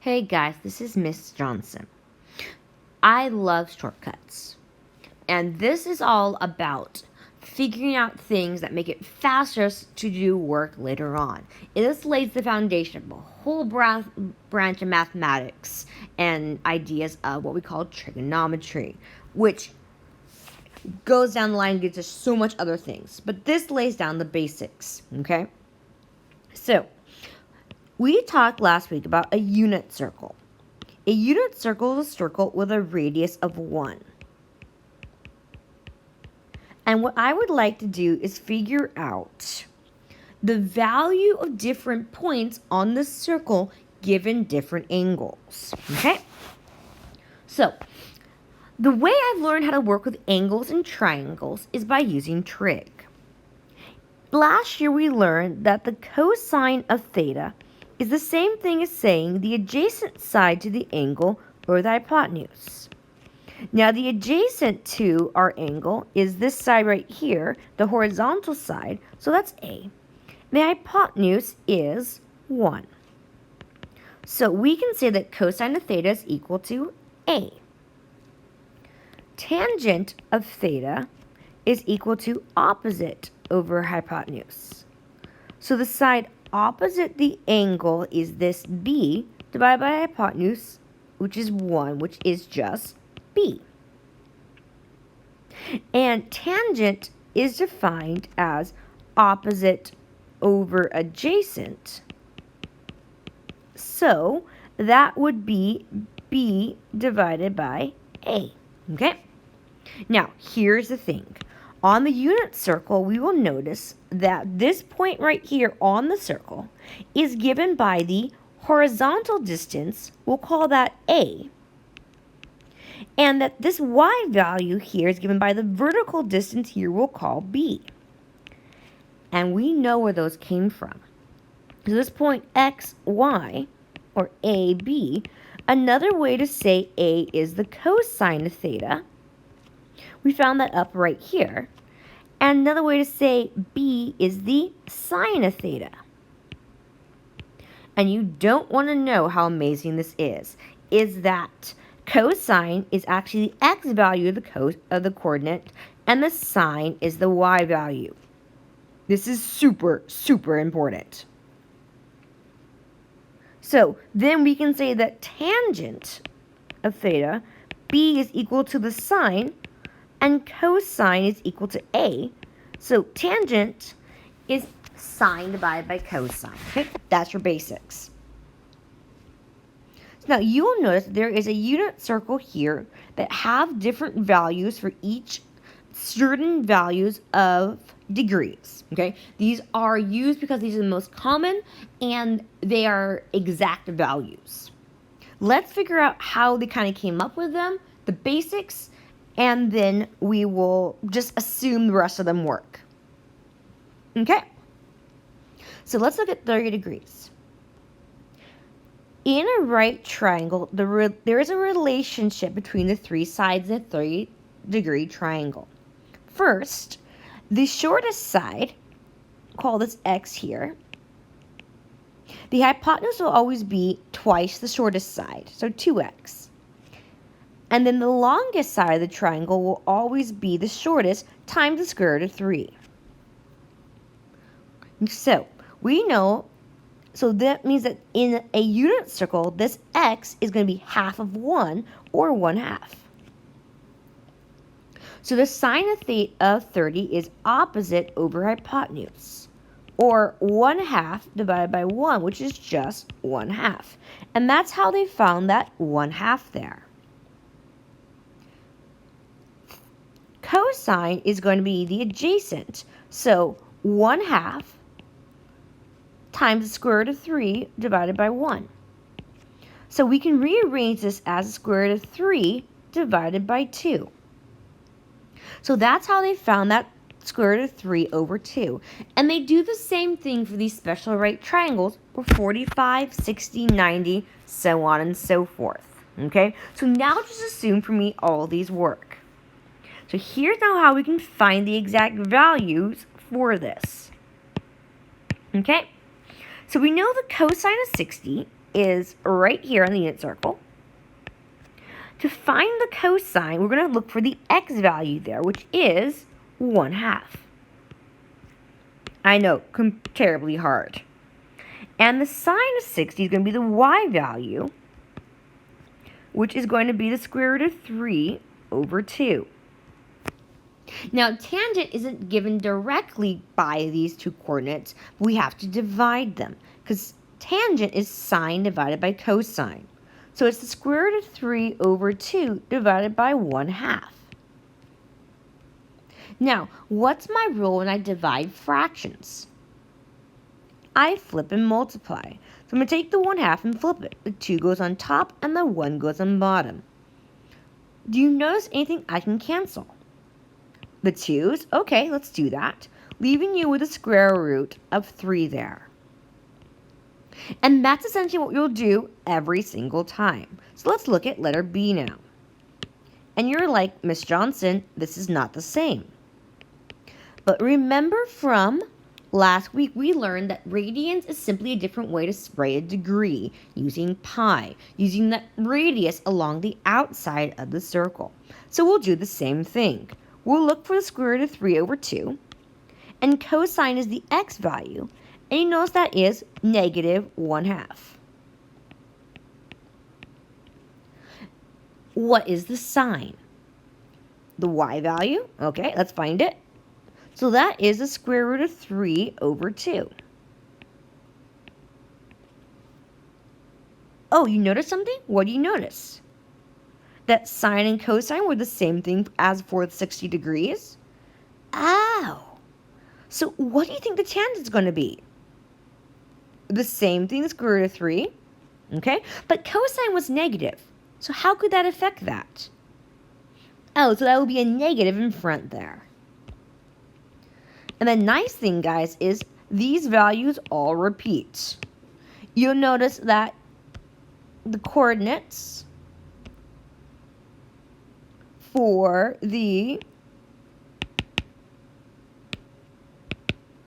Hey guys, this is Miss Johnson. I love shortcuts. And this is all about figuring out things that make it faster to do work later on. This lays the foundation of a whole branch of mathematics and ideas of what we call trigonometry, which goes down the line and gets us so much other things. But this lays down the basics, okay? So, we talked last week about a unit circle. A unit circle is a circle with a radius of 1. And what I would like to do is figure out the value of different points on the circle given different angles. Okay? So, the way I've learned how to work with angles and triangles is by using trig. Last year we learned that the cosine of theta is the same thing as saying the adjacent side to the angle or the hypotenuse. Now the adjacent to our angle is this side right here, the horizontal side, so that's A. The hypotenuse is 1. So we can say that cosine of theta is equal to A. Tangent of theta is equal to opposite over hypotenuse. So the side opposite the angle is this B divided by hypotenuse, which is 1, which is just B. And tangent is defined as opposite over adjacent. So that would be B divided by A. Okay? Now, here's the thing. On the unit circle, we will notice that this point right here on the circle is given by the horizontal distance. We'll call that A. And that this y value here is given by the vertical distance here we'll call B. And we know where those came from. So this point x, y, or AB, another way to say A is the cosine of theta. We found that up right here. And another way to say B is the sine of theta. And you don't want to know how amazing this is that cosine is actually the x value of the coordinate, and the sine is the y value. This is super, super important. So then we can say that tangent of theta, B is equal to the sine, and cosine is equal to A. So tangent is sine divided by cosine. Okay, that's your basics. Now you will notice there is a unit circle here that have different values for each certain values of degrees. Okay, these are used because these are the most common and they are exact values. Let's figure out how they kind of came up with them, the basics, and then we will just assume the rest of them work. Okay, so let's look at 30 degrees. In a right triangle, there is a relationship between the three sides of a 30-degree triangle. First, the shortest side, call this x here, the hypotenuse will always be twice the shortest side, so 2x. And then the longest side of the triangle will always be the shortest times the square root of 3. So we know, so that means that in a unit circle, this x is going to be half of 1, or 1/2. So the sine of 30 is opposite over hypotenuse, or 1/2 divided by 1, which is just 1/2. And that's how they found that 1/2 there. Cosine is going to be the adjacent, so 1/2 times the square root of 3 divided by 1. So we can rearrange this as the square root of 3 divided by 2. So that's how they found that square root of 3 over 2. And they do the same thing for these special right triangles, or 45, 60, 90, so on and so forth. Okay? So now just assume for me all these work. So here's now how we can find the exact values for this. Okay? So we know the cosine of 60 is right here on the unit circle. To find the cosine, we're going to look for the x value there, which is 1/2. I know, terribly hard. And the sine of 60 is going to be the y value, which is going to be the square root of 3 over 2. Now, tangent isn't given directly by these two coordinates. We have to divide them, because tangent is sine divided by cosine. So it's the square root of 3 over 2 divided by 1/2. Now, what's my rule when I divide fractions? I flip and multiply. So I'm going to take the 1/2 and flip it. The 2 goes on top and the 1 goes on bottom. Do you notice anything I can cancel? The 2's? Okay, let's do that. Leaving you with a square root of 3 there. And that's essentially what you'll do every single time. So let's look at letter B now. And you're like, Miss Johnson, this is not the same. But remember from last week, we learned that radians is simply a different way to write a degree using pi, using the radius along the outside of the circle. So we'll do the same thing. We'll look for the square root of 3 over 2, and cosine is the x value, and you notice that is negative 1/2. What is the sine? The y value. Okay, let's find it. So that is the square root of 3 over 2. Oh, you notice something? What do you notice? That sine and cosine were the same thing as for the 60 degrees? Oh. So what do you think the tangent is going to be? The same thing, the square root of 3. Okay? But cosine was negative. So how could that affect that? Oh, so that would be a negative in front there. And the nice thing, guys, is these values all repeat. You'll notice that the coordinates for the